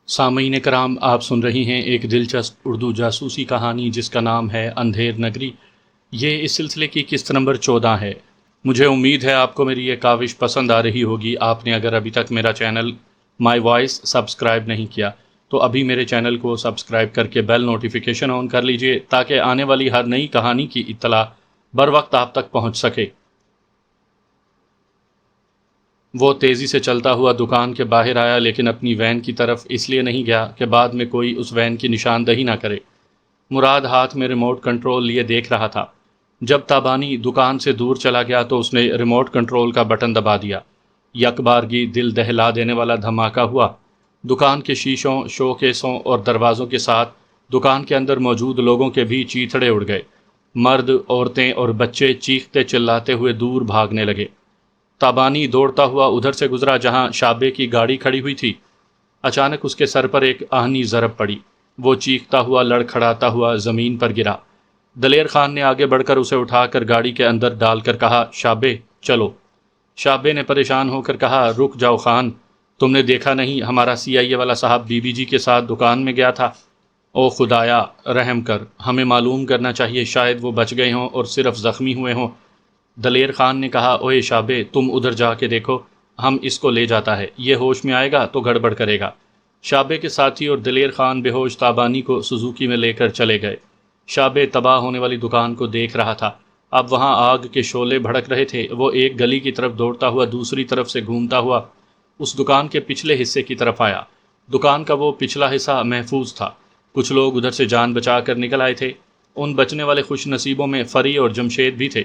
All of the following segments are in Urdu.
سامعین کرام، آپ سن رہی ہیں ایک دلچسپ اردو جاسوسی کہانی جس کا نام ہے اندھیر نگری۔ یہ اس سلسلے کی قسط نمبر 14 ہے۔ مجھے امید ہے آپ کو میری یہ کاوش پسند آ رہی ہوگی۔ آپ نے اگر ابھی تک میرا چینل مائی وائس سبسکرائب نہیں کیا تو ابھی میرے چینل کو سبسکرائب کر کے بیل نوٹیفیکیشن آن کر لیجئے تاکہ آنے والی ہر نئی کہانی کی اطلاع بر وقت آپ تک پہنچ سکے۔ وہ تیزی سے چلتا ہوا دکان کے باہر آیا، لیکن اپنی وین کی طرف اس لیے نہیں گیا کہ بعد میں کوئی اس وین کی نشاندہی نہ کرے۔ مراد ہاتھ میں ریموٹ کنٹرول لیے دیکھ رہا تھا۔ جب تابانی دکان سے دور چلا گیا تو اس نے ریموٹ کنٹرول کا بٹن دبا دیا۔ یک بارگی دل دہلا دینے والا دھماکہ ہوا۔ دکان کے شیشوں، شو کیسوں اور دروازوں کے ساتھ دکان کے اندر موجود لوگوں کے بھی چیتھڑے اڑ گئے۔ مرد، عورتیں اور بچے چیختے چلاتے ہوئے دور بھاگنے لگے۔ تابانی دوڑتا ہوا ادھر سے گزرا جہاں شابے کی گاڑی کھڑی ہوئی تھی۔ اچانک اس کے سر پر ایک آہنی ضرب پڑی۔ وہ چیختا ہوا لڑکھڑاتا ہوا زمین پر گرا۔ دلیر خان نے آگے بڑھ کر اسے اٹھا کر گاڑی کے اندر ڈال کر کہا، شابے چلو۔ شابے نے پریشان ہو کر کہا، رک جاؤ خان، تم نے دیکھا نہیں ہمارا CIA والا صاحب بی بی جی کے ساتھ دکان میں گیا تھا۔ او خدایا رحم کر، ہمیں معلوم کرنا چاہیے، شاید وہ بچ گئے ہوں اور صرف زخمی ہوئے ہوں۔ دلیر خان نے کہا، اوئے شابے تم ادھر جا کے دیکھو، ہم اس کو لے جاتا ہے، یہ ہوش میں آئے گا تو گڑبڑ کرے گا۔ شابے کے ساتھی اور دلیر خان بے ہوش تابانی کو سوزوکی میں لے کر چلے گئے۔ شابے تباہ ہونے والی دکان کو دیکھ رہا تھا۔ اب وہاں آگ کے شعلے بھڑک رہے تھے۔ وہ ایک گلی کی طرف دوڑتا ہوا دوسری طرف سے گھومتا ہوا اس دکان کے پچھلے حصے کی طرف آیا۔ دکان کا وہ پچھلا حصہ محفوظ تھا۔ کچھ لوگ ادھر سے جان بچا کر نکل آئے تھے۔ ان بچنے والے خوش نصیبوں میں فری اور جمشید بھی تھے۔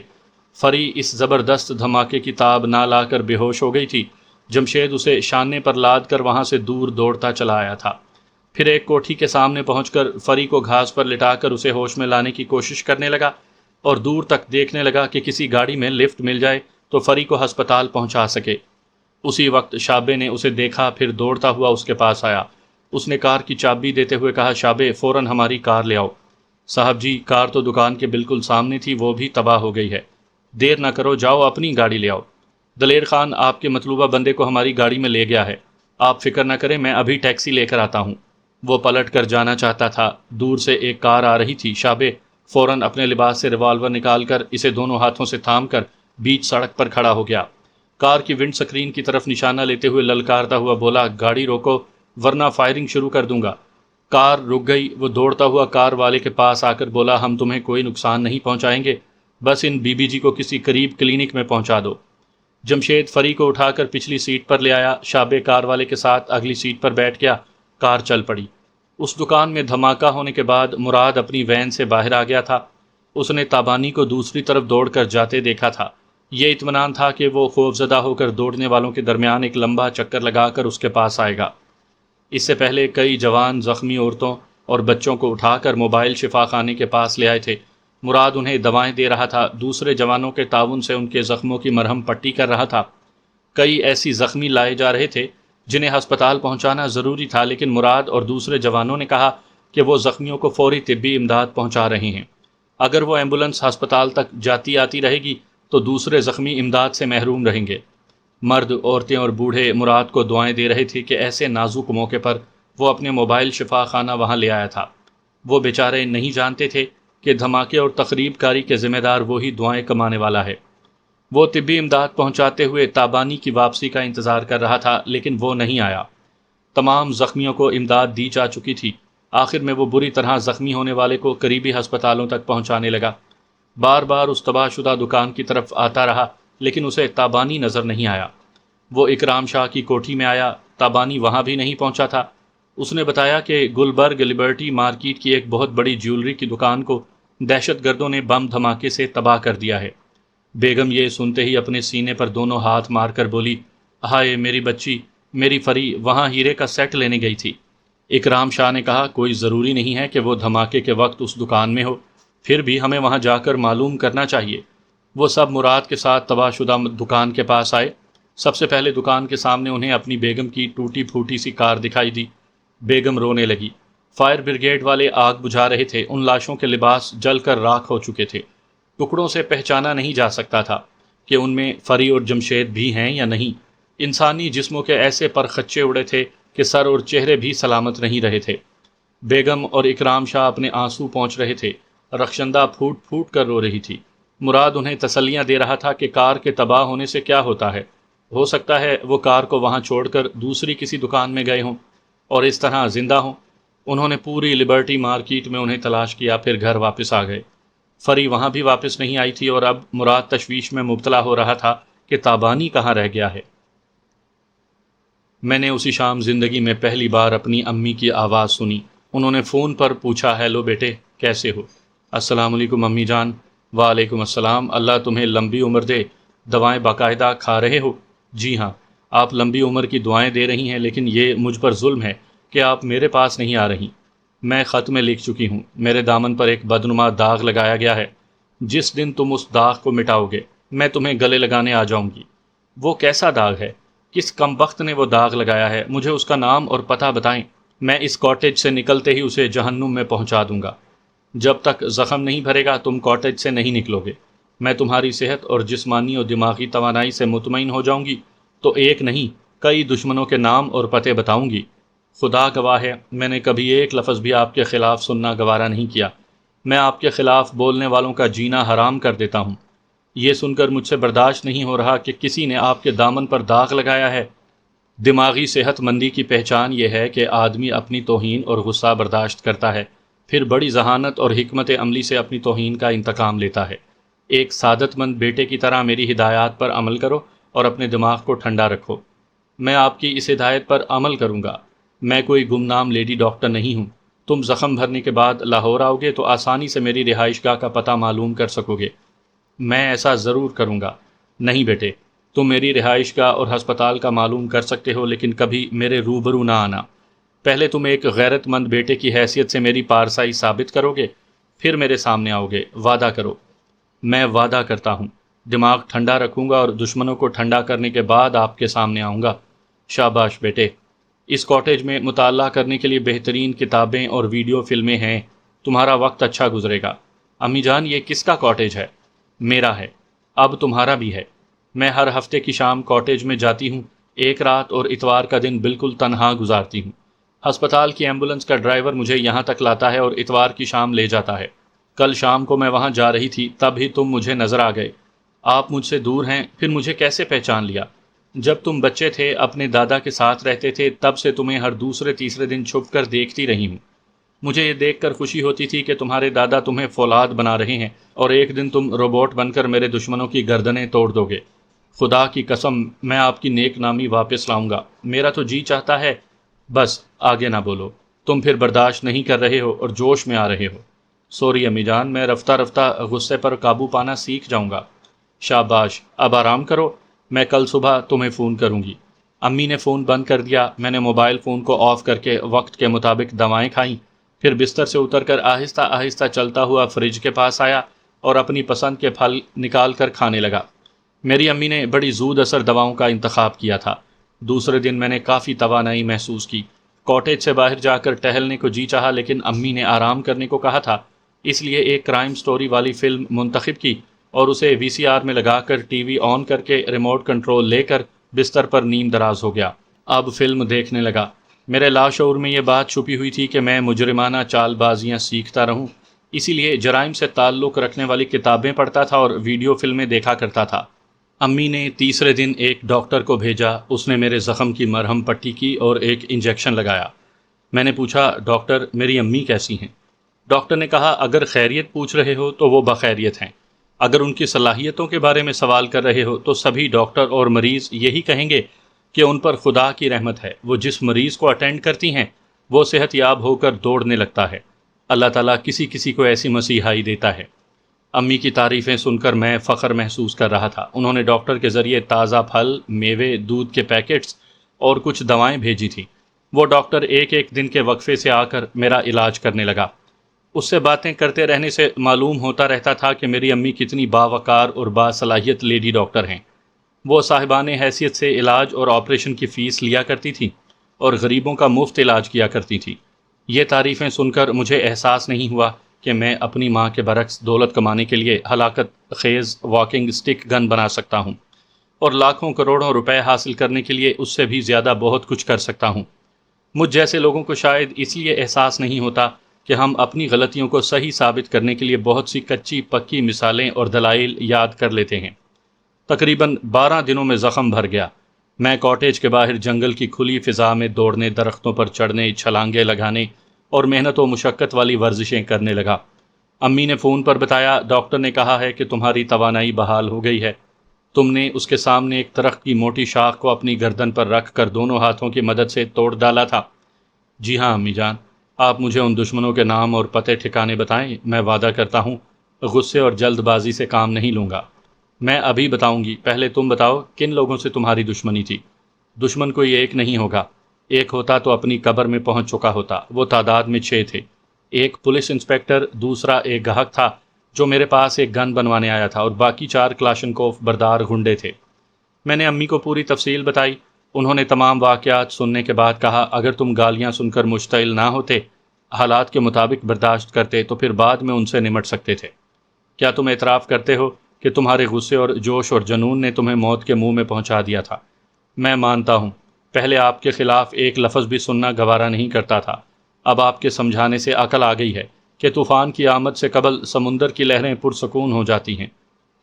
فری اس زبردست دھماکے کی تاب نہ لا کر بے ہوش ہو گئی تھی۔ جمشید اسے شانے پر لاد کر وہاں سے دور دوڑتا چلا آیا تھا۔ پھر ایک کوٹھی کے سامنے پہنچ کر فری کو گھاس پر لٹا کر اسے ہوش میں لانے کی کوشش کرنے لگا اور دور تک دیکھنے لگا کہ کسی گاڑی میں لفٹ مل جائے تو فری کو ہسپتال پہنچا سکے۔ اسی وقت شابے نے اسے دیکھا، پھر دوڑتا ہوا اس کے پاس آیا۔ اس نے کار کی چابی دیتے ہوئے کہا، شابے فوراً ہماری کار لے آؤ۔ صاحب جی، کار تو دکان کے بالکل سامنے تھی، وہ بھی تباہ ہو گئی ہے۔ دیر نہ کرو، جاؤ اپنی گاڑی لے آؤ۔ دلیر خان آپ کے مطلوبہ بندے کو ہماری گاڑی میں لے گیا ہے، آپ فکر نہ کریں، میں ابھی ٹیکسی لے کر آتا ہوں۔ وہ پلٹ کر جانا چاہتا تھا۔ دور سے ایک کار آ رہی تھی۔ شابے فوراً اپنے لباس سے ریوالور نکال کر اسے دونوں ہاتھوں سے تھام کر بیچ سڑک پر کھڑا ہو گیا۔ کار کی ونڈ سکرین کی طرف نشانہ لیتے ہوئے للکارتا ہوا بولا، گاڑی روکو ورنہ فائرنگ شروع کر دوں گا۔ کار رک گئی۔ وہ دوڑتا ہوا کار والے کے پاس آ کر بولا، ہم تمہیں کوئی نقصان نہیں پہنچائیں گے، بس ان بی بی جی کو کسی قریب کلینک میں پہنچا دو۔ جمشید فری کو اٹھا کر پچھلی سیٹ پر لے آیا۔ شابے کار والے کے ساتھ اگلی سیٹ پر بیٹھ گیا۔ کار چل پڑی۔ اس دکان میں دھماکہ ہونے کے بعد مراد اپنی وین سے باہر آ گیا تھا۔ اس نے تابانی کو دوسری طرف دوڑ کر جاتے دیکھا تھا۔ یہ اطمینان تھا کہ وہ خوفزدہ ہو کر دوڑنے والوں کے درمیان ایک لمبا چکر لگا کر اس کے پاس آئے گا۔ اس سے پہلے کئی جوان زخمی عورتوں اور بچوں کو اٹھا کر موبائل شفا خانے کے پاس لے آئے تھے۔ مراد انہیں دوائیں دے رہا تھا، دوسرے جوانوں کے تعاون سے ان کے زخموں کی مرہم پٹی کر رہا تھا۔ کئی ایسی زخمی لائے جا رہے تھے جنہیں ہسپتال پہنچانا ضروری تھا، لیکن مراد اور دوسرے جوانوں نے کہا کہ وہ زخمیوں کو فوری طبی امداد پہنچا رہے ہیں۔ اگر وہ ایمبولینس ہسپتال تک جاتی آتی رہے گی تو دوسرے زخمی امداد سے محروم رہیں گے۔ مرد، عورتیں اور بوڑھے مراد کو دعائیں دے رہے تھے کہ ایسے نازک موقع پر وہ اپنے موبائل شفا خانہ وہاں لے آیا تھا۔ وہ بیچارے نہیں جانتے تھے کہ دھماکے اور تخریب کاری کے ذمہ دار وہی دعائیں کمانے والا ہے۔ وہ طبی امداد پہنچاتے ہوئے تابانی کی واپسی کا انتظار کر رہا تھا، لیکن وہ نہیں آیا۔ تمام زخمیوں کو امداد دی جا چکی تھی۔ آخر میں وہ بری طرح زخمی ہونے والے کو قریبی ہسپتالوں تک پہنچانے لگا۔ بار بار اس تباہ شدہ دکان کی طرف آتا رہا، لیکن اسے تابانی نظر نہیں آیا۔ وہ اکرام شاہ کی کوٹھی میں آیا، تابانی وہاں بھی نہیں پہنچا تھا۔ اس نے بتایا کہ گلبرگ لبرٹی مارکیٹ کی ایک بہت بڑی جیولری کی دکان کو دہشت گردوں نے بم دھماکے سے تباہ کر دیا ہے۔ بیگم یہ سنتے ہی اپنے سینے پر دونوں ہاتھ مار کر بولی، ہائے میری بچی، میری فری وہاں ہیرے کا سیٹ لینے گئی تھی۔ اکرام شاہ نے کہا، کوئی ضروری نہیں ہے کہ وہ دھماکے کے وقت اس دکان میں ہو، پھر بھی ہمیں وہاں جا کر معلوم کرنا چاہیے۔ وہ سب مراد کے ساتھ تباہ شدہ دکان کے پاس آئے۔ سب سے پہلے دکان کے سامنے انہیں اپنی بیگم کی ٹوٹی پھوٹی سی کار دکھائی دی۔ بیگم رونے لگی۔ فائر بریگیڈ والے آگ بجھا رہے تھے۔ ان لاشوں کے لباس جل کر راکھ ہو چکے تھے۔ ٹکڑوں سے پہچانا نہیں جا سکتا تھا کہ ان میں فری اور جمشید بھی ہیں یا نہیں۔ انسانی جسموں کے ایسے پر خچے اڑے تھے کہ سر اور چہرے بھی سلامت نہیں رہے تھے۔ بیگم اور اکرام شاہ اپنے آنسو پونچھ رہے تھے، رخشندہ پھوٹ پھوٹ کر رو رہی تھی۔ مراد انہیں تسلیاں دے رہا تھا کہ کار کے تباہ ہونے سے کیا ہوتا ہے، ہو سکتا ہے وہ کار کو وہاں چھوڑ کر دوسری کسی دکان میں گئے ہوں اور اس طرح زندہ ہوں۔ انہوں نے پوری لبرٹی مارکیٹ میں انہیں تلاش کیا، پھر گھر واپس آ گئے۔ فری وہاں بھی واپس نہیں آئی تھی اور اب مراد تشویش میں مبتلا ہو رہا تھا کہ تابانی کہاں رہ گیا ہے۔ میں نے اسی شام زندگی میں پہلی بار اپنی امی کی آواز سنی۔ انہوں نے فون پر پوچھا، ہیلو بیٹے، کیسے ہو؟ السلام علیکم امی جان۔ وعلیکم السلام، اللہ تمہیں لمبی عمر دے۔ دوائیں باقاعدہ کھا رہے ہو؟ جی ہاں، آپ لمبی عمر کی دعائیں دے رہی ہیں، لیکن یہ مجھ پر ظلم ہے کہ آپ میرے پاس نہیں آ رہی۔ میں خط میں لکھ چکی ہوں، میرے دامن پر ایک بدنما داغ لگایا گیا ہے۔ جس دن تم اس داغ کو مٹاؤ گے، میں تمہیں گلے لگانے آ جاؤں گی۔ وہ کیسا داغ ہے؟ کس کمبخت نے وہ داغ لگایا ہے؟ مجھے اس کا نام اور پتہ بتائیں۔ میں اس کاٹیج سے نکلتے ہی اسے جہنم میں پہنچا دوں گا۔ جب تک زخم نہیں بھرے گا تم کاٹیج سے نہیں نکلو گے۔ میں تمہاری صحت اور جسمانی اور دماغی توانائی سے مطمئن ہو جاؤں گی تو ایک نہیں کئی دشمنوں کے نام اور پتے بتاؤں گی۔ خدا گواہ ہے، میں نے کبھی ایک لفظ بھی آپ کے خلاف سننا گوارا نہیں کیا۔ میں آپ کے خلاف بولنے والوں کا جینا حرام کر دیتا ہوں۔ یہ سن کر مجھ سے برداشت نہیں ہو رہا کہ کسی نے آپ کے دامن پر داغ لگایا ہے۔ دماغی صحت مندی کی پہچان یہ ہے کہ آدمی اپنی توہین اور غصہ برداشت کرتا ہے، پھر بڑی ذہانت اور حکمت عملی سے اپنی توہین کا انتقام لیتا ہے۔ ایک سعادت مند بیٹے کی طرح میری ہدایات پر عمل کرو اور اپنے دماغ کو ٹھنڈا رکھو۔ میں آپ کی اس ہدایت پر عمل کروں گا۔ میں کوئی گمنام لیڈی ڈاکٹر نہیں ہوں۔ تم زخم بھرنے کے بعد لاہور آؤ گے تو آسانی سے میری رہائش گاہ کا پتہ معلوم کر سکو گے۔ میں ایسا ضرور کروں گا۔ نہیں بیٹے، تم میری رہائش گاہ اور ہسپتال کا معلوم کر سکتے ہو، لیکن کبھی میرے روبرو نہ آنا۔ پہلے تم ایک غیرت مند بیٹے کی حیثیت سے میری پارسائی ثابت کرو گے، پھر میرے سامنے آؤ گے۔ وعدہ کرو۔ میں وعدہ کرتا ہوں، دماغ ٹھنڈا رکھوں گا اور دشمنوں کو ٹھنڈا کرنے کے بعد آپ کے سامنے آؤں گا۔ شاباش بیٹے۔ اس کاٹیج میں مطالعہ کرنے کے لیے بہترین کتابیں اور ویڈیو فلمیں ہیں۔ تمہارا وقت اچھا گزرے گا۔ امی جان، یہ کس کا کاٹیج ہے؟ میرا ہے، اب تمہارا بھی ہے۔ میں ہر ہفتے کی شام کاٹیج میں جاتی ہوں، ایک رات اور اتوار کا دن بالکل تنہا گزارتی ہوں۔ ہسپتال کی ایمبولینس کا ڈرائیور مجھے یہاں تک لاتا ہے اور اتوار کی شام لے جاتا ہے۔ کل شام کو میں وہاں جا رہی تھی، تب ہی تم مجھے نظر آ گئے۔ آپ مجھ سے دور ہیں، پھر مجھے کیسے پہچان لیا؟ جب تم بچے تھے، اپنے دادا کے ساتھ رہتے تھے، تب سے تمہیں ہر دوسرے تیسرے دن چھپ کر دیکھتی رہی ہوں۔ مجھے یہ دیکھ کر خوشی ہوتی تھی کہ تمہارے دادا تمہیں فولاد بنا رہے ہیں اور ایک دن تم روبوٹ بن کر میرے دشمنوں کی گردنیں توڑ دو گے۔ خدا کی قسم، میں آپ کی نیک نامی واپس لاؤں گا۔ میرا تو جی چاہتا ہے۔ بس آگے نہ بولو، تم پھر برداشت نہیں کر رہے ہو اور جوش میں آ رہے ہو۔ سوری امی جان، میں رفتہ رفتہ غصے پر قابو پانا سیکھ جاؤں گا۔ شاباش، اب آرام کرو، میں کل صبح تمہیں فون کروں گی۔ امی نے فون بند کر دیا۔ میں نے موبائل فون کو آف کر کے وقت کے مطابق دوائیں کھائیں، پھر بستر سے اتر کر آہستہ آہستہ چلتا ہوا فریج کے پاس آیا اور اپنی پسند کے پھل نکال کر کھانے لگا۔ میری امی نے بڑی زود اثر دواؤں کا انتخاب کیا تھا۔ دوسرے دن میں نے کافی توانائی محسوس کی۔ کاٹیج سے باہر جا کر ٹہلنے کو جی چاہا، لیکن امی نے آرام کرنے کو کہا تھا، اس لیے ایک کرائم سٹوری والی فلم منتخب کی اور اسے وی سی آر میں لگا کر ٹی وی آن کر کے ریموٹ کنٹرول لے کر بستر پر نیم دراز ہو گیا۔ اب فلم دیکھنے لگا۔ میرے لاشعور میں یہ بات چھپی ہوئی تھی کہ میں مجرمانہ چال بازیاں سیکھتا رہوں، اسی لیے جرائم سے تعلق رکھنے والی کتابیں پڑھتا تھا اور ویڈیو فلمیں دیکھا کرتا تھا۔ امی نے تیسرے دن ایک ڈاکٹر کو بھیجا۔ اس نے میرے زخم کی مرہم پٹی کی اور ایک انجیکشن لگایا۔ میں نے پوچھا، ڈاکٹر میری امی کیسی ہیں؟ ڈاکٹر نے کہا، اگر خیریت پوچھ رہے ہو تو وہ بخیریت ہیں، اگر ان کی صلاحیتوں کے بارے میں سوال کر رہے ہو تو سبھی ڈاکٹر اور مریض یہی کہیں گے کہ ان پر خدا کی رحمت ہے۔ وہ جس مریض کو اٹینڈ کرتی ہیں وہ صحت یاب ہو کر دوڑنے لگتا ہے۔ اللہ تعالیٰ کسی کسی کو ایسی مسیحائی دیتا ہے۔ امی کی تعریفیں سن کر میں فخر محسوس کر رہا تھا۔ انہوں نے ڈاکٹر کے ذریعے تازہ پھل، میوے، دودھ کے پیکٹس اور کچھ دوائیں بھیجی تھیں۔ وہ ڈاکٹر ایک ایک دن کے وقفے سے آ کر میرا علاج کرنے لگا۔ اس سے باتیں کرتے رہنے سے معلوم ہوتا رہتا تھا کہ میری امی کتنی باوقار اور باصلاحیت لیڈی ڈاکٹر ہیں۔ وہ صاحبان حیثیت سے علاج اور آپریشن کی فیس لیا کرتی تھیں اور غریبوں کا مفت علاج کیا کرتی تھی۔ یہ تعریفیں سن کر مجھے احساس نہیں ہوا کہ میں اپنی ماں کے برعکس دولت کمانے کے لیے ہلاکت خیز واکنگ سٹک گن بنا سکتا ہوں اور لاکھوں کروڑوں روپے حاصل کرنے کے لیے اس سے بھی زیادہ بہت کچھ کر سکتا ہوں۔ مجھ جیسے لوگوں کو شاید اس لیے احساس نہیں ہوتا کہ ہم اپنی غلطیوں کو صحیح ثابت کرنے کے لیے بہت سی کچی پکی مثالیں اور دلائل یاد کر لیتے ہیں۔ تقریباً 12 دنوں میں زخم بھر گیا۔ میں کاٹیج کے باہر جنگل کی کھلی فضا میں دوڑنے، درختوں پر چڑھنے، چھلانگیں لگانے اور محنت و مشقت والی ورزشیں کرنے لگا۔ امی نے فون پر بتایا، ڈاکٹر نے کہا ہے کہ تمہاری توانائی بحال ہو گئی ہے۔ تم نے اس کے سامنے ایک درخت کی موٹی شاخ کو اپنی گردن پر رکھ کر دونوں ہاتھوں کی مدد سے توڑ ڈالا تھا۔ جی ہاں امی جان، آپ مجھے ان دشمنوں کے نام اور پتے ٹھکانے بتائیں، میں وعدہ کرتا ہوں غصے اور جلد بازی سے کام نہیں لوں گا۔ میں ابھی بتاؤں گی، پہلے تم بتاؤ کن لوگوں سے تمہاری دشمنی تھی؟ دشمن کوئی ایک نہیں ہوگا، ایک ہوتا تو اپنی قبر میں پہنچ چکا ہوتا۔ وہ تعداد میں 6 تھے۔ ایک پولیس انسپیکٹر، دوسرا ایک گاہک تھا جو میرے پاس ایک گن بنوانے آیا تھا، اور باقی 4 کلاشنکوف بردار غنڈے تھے۔ میں نے امی کو پوری تفصیل بتائی۔ انہوں نے تمام واقعات سننے کے بعد کہا، اگر تم گالیاں سن کر مشتعل نہ ہوتے، حالات کے مطابق برداشت کرتے تو پھر بعد میں ان سے نمٹ سکتے تھے۔ کیا تم اعتراف کرتے ہو کہ تمہارے غصے اور جوش اور جنون نے تمہیں موت کے منہ میں پہنچا دیا تھا؟ میں مانتا ہوں، پہلے آپ کے خلاف ایک لفظ بھی سننا گوارا نہیں کرتا تھا۔ اب آپ کے سمجھانے سے عقل آ گئی ہے کہ طوفان کی آمد سے قبل سمندر کی لہریں پرسکون ہو جاتی ہیں۔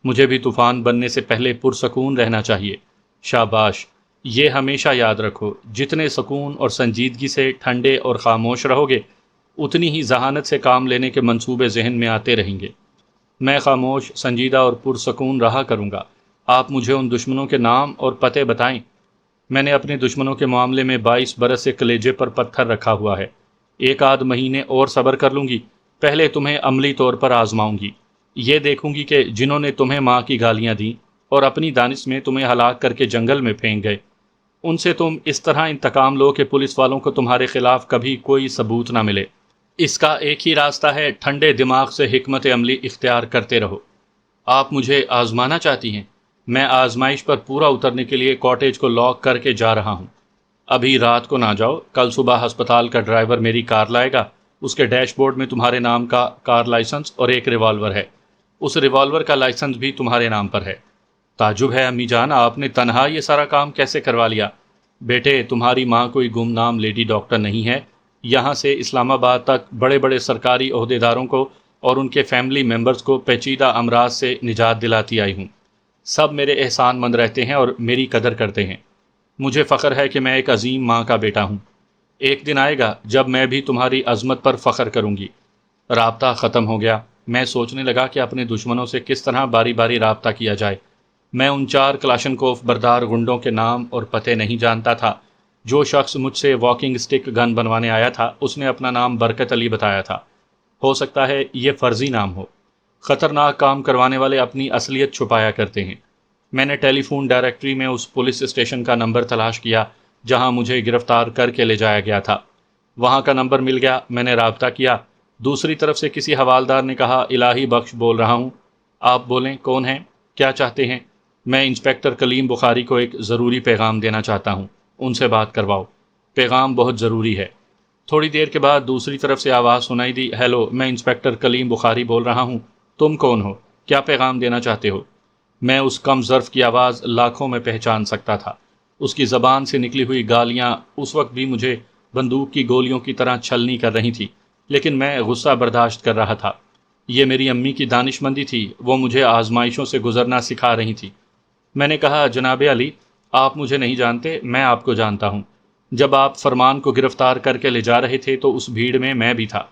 مجھے بھی طوفان بننے سے پہلے پرسکون رہنا چاہیے۔ شاباش، یہ ہمیشہ یاد رکھو، جتنے سکون اور سنجیدگی سے ٹھنڈے اور خاموش رہو گے، اتنی ہی ذہانت سے کام لینے کے منصوبے ذہن میں آتے رہیں گے۔ میں خاموش، سنجیدہ اور پرسکون رہا کروں گا۔ آپ مجھے ان دشمنوں کے نام اور پتے بتائیں۔ میں نے اپنے دشمنوں کے معاملے میں 22 برس سے کلیجے پر پتھر رکھا ہوا ہے۔ 1 آدھ مہینے اور صبر کر لوں گی، پہلے تمہیں عملی طور پر آزماؤں گی۔ یہ دیکھوں گی کہ جنہوں نے تمہیں ماں کی گالیاں دیں اور اپنی دانش میں تمہیں ہلاک کر کے جنگل میں پھینک گئے، ان سے تم اس طرح انتقام لو کہ پولیس والوں کو تمہارے خلاف کبھی کوئی ثبوت نہ ملے۔ اس کا ایک ہی راستہ ہے، ٹھنڈے دماغ سے حکمت عملی اختیار کرتے رہو۔ آپ مجھے آزمانا چاہتی ہیں؟ میں آزمائش پر پورا اترنے کے لیے کاٹیج کو لاک کر کے جا رہا ہوں۔ ابھی رات کو نہ جاؤ، کل صبح ہسپتال کا ڈرائیور میری کار لائے گا۔ اس کے ڈیش بورڈ میں تمہارے نام کا کار لائسنس اور ایک ریوالور ہے۔ اس ریوالور کا لائسنس بھی تمہارے نام پر ہے۔ تعجب ہے امی جان، آپ نے تنہا یہ سارا کام کیسے کروا لیا؟ بیٹے، تمہاری ماں کوئی گمنام لیڈی ڈاکٹر نہیں ہے۔ یہاں سے اسلام آباد تک بڑے بڑے سرکاری عہدیداروں کو اور ان کے فیملی ممبرز کو پیچیدہ امراض سے نجات دلاتی آئی ہوں۔ سب میرے احسان مند رہتے ہیں اور میری قدر کرتے ہیں۔ مجھے فخر ہے کہ میں ایک عظیم ماں کا بیٹا ہوں۔ ایک دن آئے گا جب میں بھی تمہاری عظمت پر فخر کروں گی۔ رابطہ ختم ہو گیا۔ میں سوچنے لگا کہ اپنے دشمنوں سے کس طرح باری باری رابطہ کیا جائے۔ میں ان 4 کلاشنکوف بردار غنڈوں کے نام اور پتے نہیں جانتا تھا۔ جو شخص مجھ سے واکنگ اسٹک گن بنوانے آیا تھا، اس نے اپنا نام برکت علی بتایا تھا۔ ہو سکتا ہے یہ فرضی نام ہو۔ خطرناک کام کروانے والے اپنی اصلیت چھپایا کرتے ہیں۔ میں نے ٹیلی فون ڈائریکٹری میں اس پولیس اسٹیشن کا نمبر تلاش کیا جہاں مجھے گرفتار کر کے لے جایا گیا تھا۔ وہاں کا نمبر مل گیا۔ میں نے رابطہ کیا۔ دوسری طرف سے کسی حوالدار نے کہا، الہی بخش بول رہا ہوں۔ آپ بولیں، کون ہیں؟ کیا چاہتے ہیں؟ میں انسپیکٹر کلیم بخاری کو ایک ضروری پیغام دینا چاہتا ہوں، ان سے بات کرواؤ۔ پیغام بہت ضروری ہے۔ تھوڑی دیر کے بعد دوسری طرف سے آواز سنائی دی، ہیلو، میں انسپیکٹر کلیم بخاری بول رہا ہوں۔ تم کون ہو؟ کیا پیغام دینا چاہتے ہو؟ میں اس کم ظرف کی آواز لاکھوں میں پہچان سکتا تھا۔ اس کی زبان سے نکلی ہوئی گالیاں اس وقت بھی مجھے بندوق کی گولیوں کی طرح چھلنی کر رہی تھی، لیکن میں غصہ برداشت کر رہا تھا۔ یہ میری امی کی دانش مندی تھی، وہ مجھے آزمائشوں سے گزرنا سکھا رہی تھی۔ میں نے کہا، جناب علی، آپ مجھے نہیں جانتے، میں آپ کو جانتا ہوں۔ جب آپ فرمان کو گرفتار کر کے لے جا رہے تھے تو اس بھیڑ میں بھی تھا۔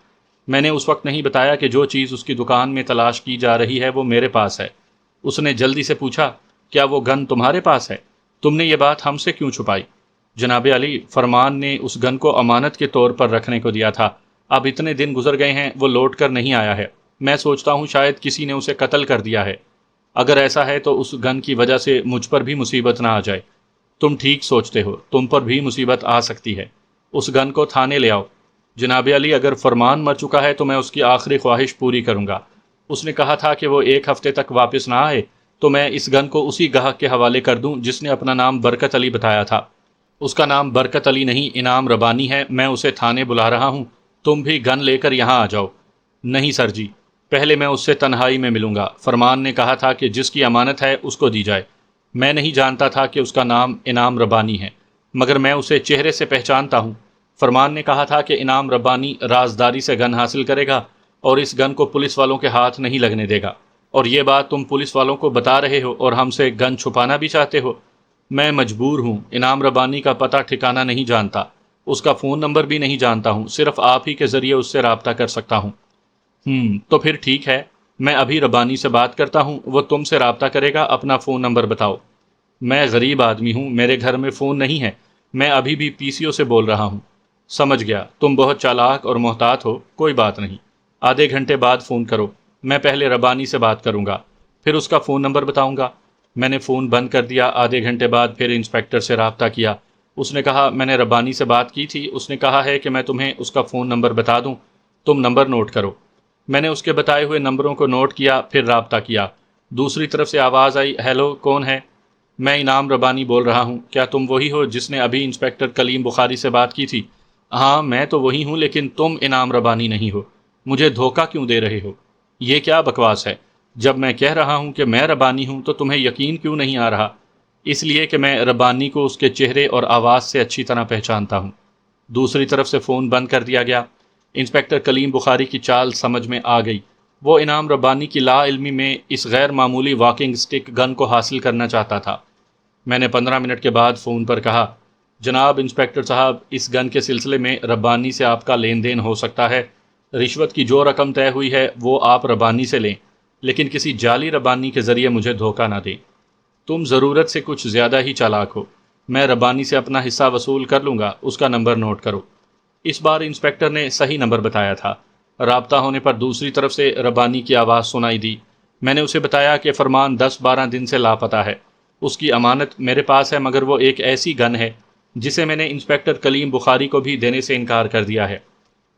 میں نے اس وقت نہیں بتایا کہ جو چیز اس کی دکان میں تلاش کی جا رہی ہے وہ میرے پاس ہے۔ اس نے جلدی سے پوچھا، کیا وہ گن تمہارے پاس ہے؟ تم نے یہ بات ہم سے کیوں چھپائی؟ جناب علی، فرمان نے اس گن کو امانت کے طور پر رکھنے کو دیا تھا۔ اب اتنے دن گزر گئے ہیں، وہ لوٹ کر نہیں آیا ہے۔ میں سوچتا ہوں شاید کسی نے اسے قتل کر دیا ہے۔ اگر ایسا ہے تو اس گن کی وجہ سے مجھ پر بھی مصیبت نہ آ جائے۔ تم ٹھیک سوچتے ہو، تم پر بھی مصیبت آ سکتی ہے۔ اس گن کو تھانے لے آؤ۔ جناب علی، اگر فرمان مر چکا ہے تو میں اس کی آخری خواہش پوری کروں گا۔ اس نے کہا تھا کہ وہ 1 ہفتے تک واپس نہ آئے تو میں اس گن کو اسی گاہک کے حوالے کر دوں جس نے اپنا نام برکت علی بتایا تھا۔ اس کا نام برکت علی نہیں، انعام ربانی ہے۔ میں اسے تھانے بلا رہا ہوں، تم بھی گن لے کر یہاں آ جاؤ۔ نہیں سر جی، پہلے میں اس سے تنہائی میں ملوں گا۔ فرمان نے کہا تھا کہ جس کی امانت ہے اس کو دی جائے۔ میں نہیں جانتا تھا کہ اس کا نام انعام ربانی ہے، مگر میں اسے چہرے سے پہچانتا ہوں۔ فرمان نے کہا تھا کہ انعام ربانی رازداری سے گن حاصل کرے گا اور اس گن کو پولیس والوں کے ہاتھ نہیں لگنے دے گا، اور یہ بات تم پولیس والوں کو بتا رہے ہو اور ہم سے گن چھپانا بھی چاہتے ہو۔ میں مجبور ہوں، انعام ربانی کا پتہ ٹھکانہ نہیں جانتا، اس کا فون نمبر بھی نہیں جانتا ہوں، صرف آپ ہی کے ذریعے اس سے رابطہ کر سکتا ہوں۔ تو پھر ٹھیک ہے، میں ابھی ربانی سے بات کرتا ہوں، وہ تم سے رابطہ کرے گا، اپنا فون نمبر بتاؤ۔ میں غریب آدمی ہوں، میرے گھر میں فون نہیں ہے، میں ابھی بھی پی سی او سے بول رہا ہوں۔ سمجھ گیا، تم بہت چالاک اور محتاط ہو، کوئی بات نہیں، آدھے گھنٹے بعد فون کرو، میں پہلے ربانی سے بات کروں گا، پھر اس کا فون نمبر بتاؤں گا۔ میں نے فون بند کر دیا۔ آدھے گھنٹے بعد پھر انسپیکٹر سے رابطہ کیا۔ اس نے کہا میں نے ربانی سے بات کی تھی، اس نے کہا ہے کہ میں تمہیں اس کا فون نمبر بتا دوں، تم نمبر نوٹ کرو۔ میں نے اس کے بتائے ہوئے نمبروں کو نوٹ کیا، پھر رابطہ کیا۔ دوسری طرف سے آواز آئی، ہیلو، کون ہے؟ میں انعام ربانی بول رہا ہوں، کیا تم وہی ہو جس نے ابھی انسپیکٹر کلیم بخاری سے بات کی تھی؟ ہاں میں تو وہی ہوں، لیکن تم انعام ربانی نہیں ہو، مجھے دھوکہ کیوں دے رہے ہو؟ یہ کیا بکواس ہے؟ جب میں کہہ رہا ہوں کہ میں ربانی ہوں تو تمہیں یقین کیوں نہیں آ رہا؟ اس لیے کہ میں ربانی کو اس کے چہرے اور آواز سے اچھی طرح پہچانتا ہوں۔ دوسری طرف سے فون بند کر دیا گیا۔ انسپیکٹر کلیم بخاری کی چال سمجھ میں آ گئی۔ وہ انعام ربانی کی لا علمی میں اس غیر معمولی واکنگ سٹک گن کو حاصل کرنا چاہتا تھا۔ میں نے 15 منٹ کے بعد فون پر کہا، جناب انسپیکٹر صاحب، اس گن کے سلسلے میں ربانی سے آپ کا لین دین ہو سکتا ہے۔ رشوت کی جو رقم طے ہوئی ہے وہ آپ ربانی سے لیں، لیکن کسی جعلی ربانی کے ذریعے مجھے دھوکہ نہ دیں۔ تم ضرورت سے کچھ زیادہ ہی چالاک ہو۔ میں ربانی سے اپنا حصہ وصول کر لوں گا، اس کا نمبر نوٹ کرو۔ اس بار انسپیکٹر نے صحیح نمبر بتایا تھا۔ رابطہ ہونے پر دوسری طرف سے ربانی کی آواز سنائی دی۔ میں نے اسے بتایا کہ فرمان 10-12 دن سے لاپتہ ہے، اس کی امانت میرے پاس ہے، مگر وہ ایک ایسی گن ہے جسے میں نے انسپیکٹر کلیم بخاری کو بھی دینے سے انکار کر دیا ہے۔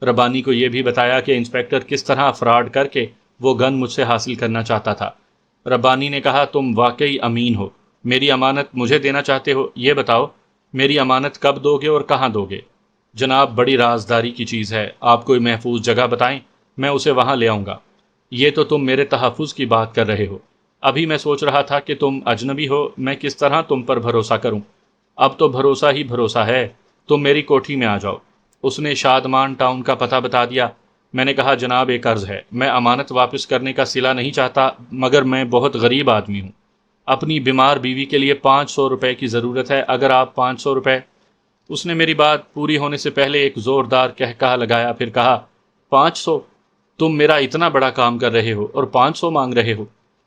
ربانی کو یہ بھی بتایا کہ انسپیکٹر کس طرح فراڈ کر کے وہ گن مجھ سے حاصل کرنا چاہتا تھا۔ ربانی نے کہا، تم واقعی امین ہو، میری امانت مجھے دینا چاہتے ہو؟ یہ بتاؤ میری امانت کب دو گے اور کہاں دو گے؟ جناب بڑی رازداری کی چیز ہے، آپ کوئی محفوظ جگہ بتائیں، میں اسے وہاں لے آؤں گا۔ یہ تو تم میرے تحفظ کی بات کر رہے ہو، ابھی میں سوچ رہا تھا کہ تم اجنبی ہو، میں کس طرح تم پر بھروسہ کروں؟ اب تو بھروسہ ہی بھروسہ ہے، تم میری کوٹھی میں آ جاؤ۔ اس نے شادمان ٹاؤن کا پتہ بتا دیا۔ میں نے کہا، جناب ایک عرض ہے، میں امانت واپس کرنے کا صلہ نہیں چاہتا، مگر میں بہت غریب آدمی ہوں، اپنی بیمار بیوی کے لیے 500 روپے کی ضرورت ہے، اگر آپ 500 روپے۔ اس نے میری بات پوری ہونے سے پہلے ایک زوردار کہا لگایا، پھر کہا، 500؟ تم میرا اتنا بڑا کام کر رہے ہو اور 500 مانگ رہے ہو؟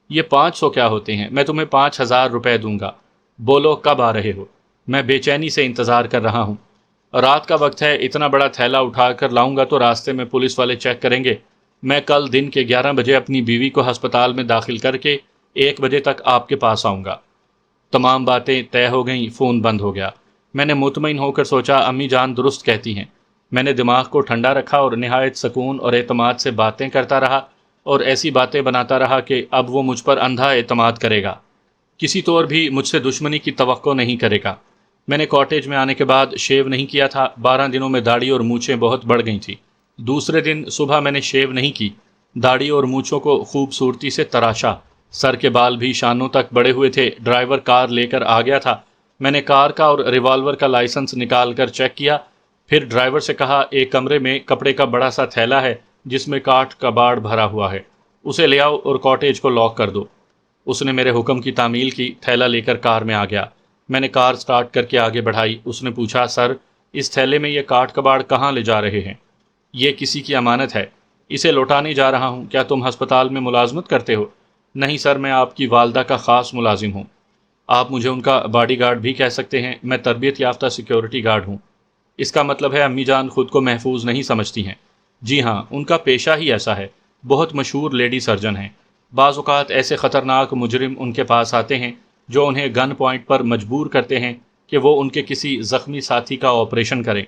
یہ 500 کیا ہوتے ہیں؟ میں تمہیں 5000 روپے دوں گا، بولو کب آ رہے ہو؟ میں بے چینی سے انتظار کر رہا ہوں، رات کا وقت ہے، اتنا بڑا تھیلا اٹھا کر لاؤں گا تو راستے میں پولیس والے چیک کریں گے۔ میں کل دن کے 11 بجے اپنی بیوی کو ہسپتال میں داخل کر کے 1 بجے تک آپ کے پاس آؤں گا۔ تمام باتیں طے ہو گئیں، فون بند ہو گیا۔ میں نے مطمئن ہو کر سوچا، امی جان درست کہتی ہیں۔ میں نے دماغ کو ٹھنڈا رکھا اور نہایت سکون اور اعتماد سے باتیں کرتا رہا اور ایسی باتیں بناتا رہا کہ اب وہ مجھ پر اندھا اعتماد کرے گا، کسی طور بھی مجھ سے دشمنی کی توقع نہیں کرے گا۔ میں نے کاٹیج میں آنے کے بعد شیو نہیں کیا تھا، 12 دنوں میں داڑھی اور مونچھیں بہت بڑھ گئی تھی۔ دوسرے دن صبح میں نے شیو نہیں کی، داڑھی اور مونچھوں کو خوبصورتی سے تراشا، سر کے بال بھی شانوں تک بڑے ہوئے تھے۔ ڈرائیور کار لے کر آ گیا تھا، میں نے کار کا اور ریوالور کا لائسنس نکال کر چیک کیا، پھر ڈرائیور سے کہا، ایک کمرے میں کپڑے کا بڑا سا تھیلا ہے جس میں کاٹھ کباڑ بھرا ہوا ہے، اسے لے آؤ اور کاٹیج کو لاک کر دو۔ اس نے میرے حکم کی تعمیل کی، تھیلا لے کر کار میں آ گیا۔ میں نے کار سٹارٹ کر کے آگے بڑھائی۔ اس نے پوچھا، سر اس تھیلے میں یہ کاٹھ کباڑ کہاں لے جا رہے ہیں؟ یہ کسی کی امانت ہے، اسے لوٹانے جا رہا ہوں۔ کیا تم ہسپتال میں ملازمت کرتے ہو؟ نہیں سر، میں آپ کی والدہ کا خاص ملازم ہوں، آپ مجھے ان کا باڈی گارڈ بھی کہہ سکتے ہیں، میں تربیت یافتہ سیکیورٹی گارڈ ہوں۔ اس کا مطلب ہے امی جان خود کو محفوظ نہیں سمجھتی ہیں؟ جی ہاں، ان کا پیشہ ہی ایسا ہے، بہت مشہور لیڈی سرجن ہیں۔ بعض اوقات ایسے خطرناک مجرم ان کے پاس آتے ہیں جو انہیں گن پوائنٹ پر مجبور کرتے ہیں کہ وہ ان کے کسی زخمی ساتھی کا آپریشن کریں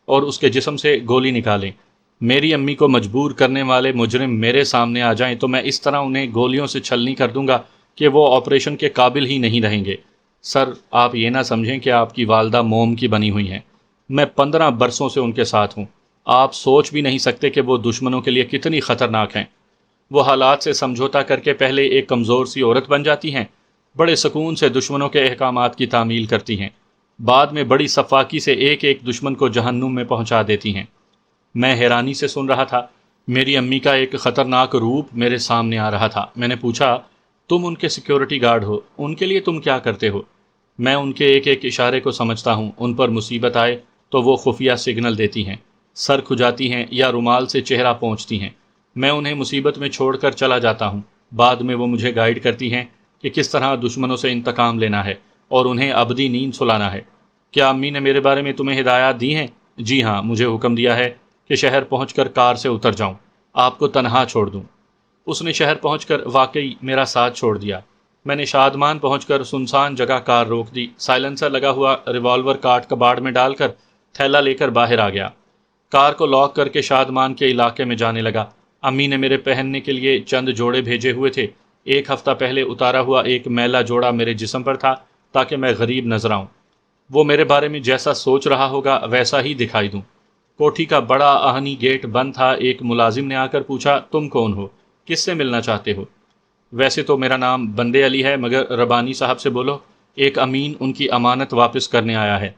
اور اس کے جسم سے گولی نکالیں۔ میری امی کو مجبور کرنے والے مجرم میرے سامنے آ جائیں تو میں اس طرح انہیں گولیوں سے چھلنی کر دوں گا کہ وہ آپریشن کے قابل ہی نہیں رہیں گے۔ سر آپ یہ نہ سمجھیں کہ آپ کی والدہ موم کی بنی ہوئی ہیں، میں 15 برسوں سے ان کے ساتھ ہوں، آپ سوچ بھی نہیں سکتے کہ وہ دشمنوں کے لیے کتنی خطرناک ہیں۔ وہ حالات سے سمجھوتا کر کے پہلے ایک کمزور سی عورت بن جاتی ہیں، بڑے سکون سے دشمنوں کے احکامات کی تعمیل کرتی ہیں، بعد میں بڑی صفاکی سے ایک ایک دشمن کو جہنم میں پہنچا دیتی ہیں۔ میں حیرانی سے سن رہا تھا۔ میری امی کا ایک خطرناک روپ میرے سامنے آ رہا تھا۔ میں نے پوچھا، تم ان کے سیکیورٹی گارڈ ہو، ان کے لیے تم کیا کرتے ہو؟ میں ان کے ایک ایک اشارے کو سمجھتا ہوں۔ ان پر مصیبت آئے تو وہ خفیہ سگنل دیتی ہیں، سر کھجاتی ہیں یا رومال سے چہرہ پونچھتی ہیں۔ میں انہیں مصیبت میں چھوڑ کر چلا جاتا ہوں۔ بعد میں وہ مجھے گائیڈ کرتی ہیں کہ کس طرح دشمنوں سے انتقام لینا ہے اور انہیں ابدی نیند سلانا ہے۔ کیا امی نے میرے بارے میں تمہیں ہدایات دی ہیں؟ جی ہاں، مجھے حکم دیا ہے کہ شہر پہنچ کر کار سے اتر جاؤں، آپ کو تنہا چھوڑ دوں۔ اس نے شہر پہنچ کر واقعی میرا ساتھ چھوڑ دیا۔ میں نے شادمان پہنچ کر سنسان جگہ کار روک دی، سائلنسر لگا ہوا ریوالور کاٹ کباڑ میں ڈال کر تھیلا لے کر باہر آ گیا۔ کار کو لاک کر کے شادمان کے علاقے میں جانے لگا۔ امی نے میرے پہننے کے لیے چند جوڑے بھیجے ہوئے تھے۔ ایک ہفتہ پہلے اتارا ہوا ایک میلا جوڑا میرے جسم پر تھا تاکہ میں غریب نظر آؤں، وہ میرے بارے میں جیسا سوچ رہا ہوگا ویسا ہی دکھائی دوں۔ کوٹھی کا بڑا آہنی گیٹ بند تھا۔ ایک ملازم نے آ کر پوچھا، تم کون ہو؟ کس سے ملنا چاہتے ہو؟ ویسے تو میرا نام بندے علی ہے، مگر ربانی صاحب سے بولو، ایک امین ان کی امانت واپس کرنے آیا ہے۔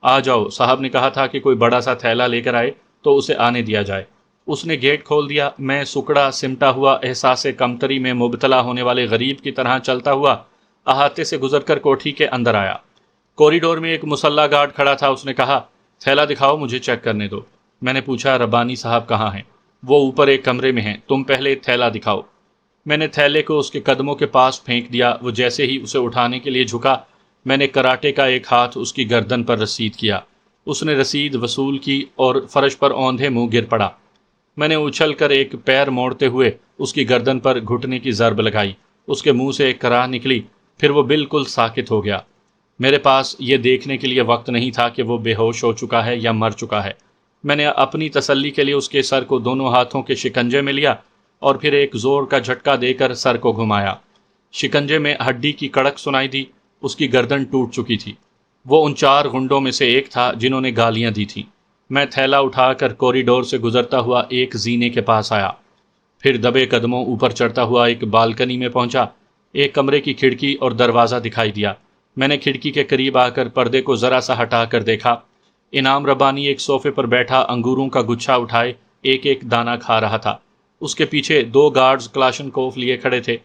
آ جاؤ، صاحب نے کہا تھا کہ کوئی بڑا سا تھیلا لے کر آئے تو اسے آنے دیا جائے۔ اس نے گیٹ کھول دیا۔ میں سکڑا سمٹا ہوا احساس کمتری میں مبتلا ہونے والے غریب کی طرح چلتا ہوا احاطے سے گزر کر کوٹھی کے اندر آیا۔ کوریڈور میں ایک مسلح گارڈ کھڑا تھا۔ اس نے کہا، تھیلا دکھاؤ، مجھے چیک کرنے دو۔ میں نے پوچھا، ربانی صاحب کہاں ہیں؟ وہ اوپر ایک کمرے میں ہیں، تم پہلے تھیلا دکھاؤ۔ میں نے تھیلے کو اس کے قدموں کے پاس پھینک دیا۔ وہ جیسے ہی اسے اٹھانے کے لیے جھکا، میں نے کراٹے کا ایک ہاتھ اس کی گردن پر رسید کیا۔ اس نے رسید وصول کی اور فرش پر اوندھے منہ گر پڑا۔ میں نے اچھل کر ایک پیر موڑتے ہوئے اس کی گردن پر گھٹنے کی ضرب لگائی۔ اس کے منہ سے ایک کراہ نکلی، پھر وہ بالکل ساکت ہو گیا۔ میرے پاس یہ دیکھنے کے لیے وقت نہیں تھا کہ وہ بے ہوش ہو چکا ہے یا مر چکا ہے۔ میں نے اپنی تسلی کے لیے اس کے سر کو دونوں ہاتھوں کے شکنجے میں لیا اور پھر ایک زور کا جھٹکا دے کر سر کو گھمایا۔ شکنجے میں ہڈی کی کڑک سنائی دی۔ اس کی گردن ٹوٹ چکی تھی۔ وہ ان 4 غنڈوں میں سے ایک تھا جنہوں نے گالیاں دی تھیں۔ میں تھیلا اٹھا کر کوریڈور سے گزرتا ہوا ایک زینے کے پاس آیا، پھر دبے قدموں اوپر چڑھتا ہوا ایک بالکنی میں پہنچا۔ ایک کمرے کی کھڑکی اور دروازہ دکھائی دیا۔ میں نے کھڑکی کے قریب آ کر پردے کو ذرا سا ہٹا کر دیکھا۔ انعام ربانی ایک صوفے پر بیٹھا انگوروں کا گچھا اٹھائے ایک ایک دانہ کھا رہا تھا۔ اس کے پیچھے 2 گارڈز کلاشن کوف لیے کھڑے تھے۔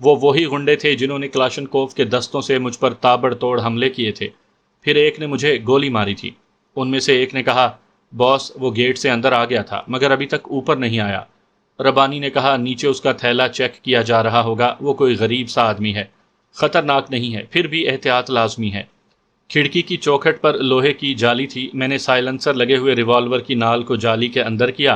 وہ وہی غنڈے تھے جنہوں نے کلاشن کوف کے دستوں سے مجھ پر تابڑ توڑ حملے کیے تھے۔ پھر ایک نے مجھے گولی ماری تھی۔ ان میں سے ایک نے کہا، باس، وہ گیٹ سے اندر آ گیا تھا مگر ابھی تک اوپر نہیں آیا۔ ربانی نے کہا، نیچے اس کا تھیلا چیک کیا جا رہا ہوگا، وہ کوئی غریب سا آدمی ہے، خطرناک نہیں ہے، پھر بھی احتیاط لازمی ہے۔ کھڑکی کی چوکھٹ پر لوہے کی جالی تھی۔ میں نے سائلنسر لگے ہوئے ریوالور کی نال کو جالی کے اندر کیا۔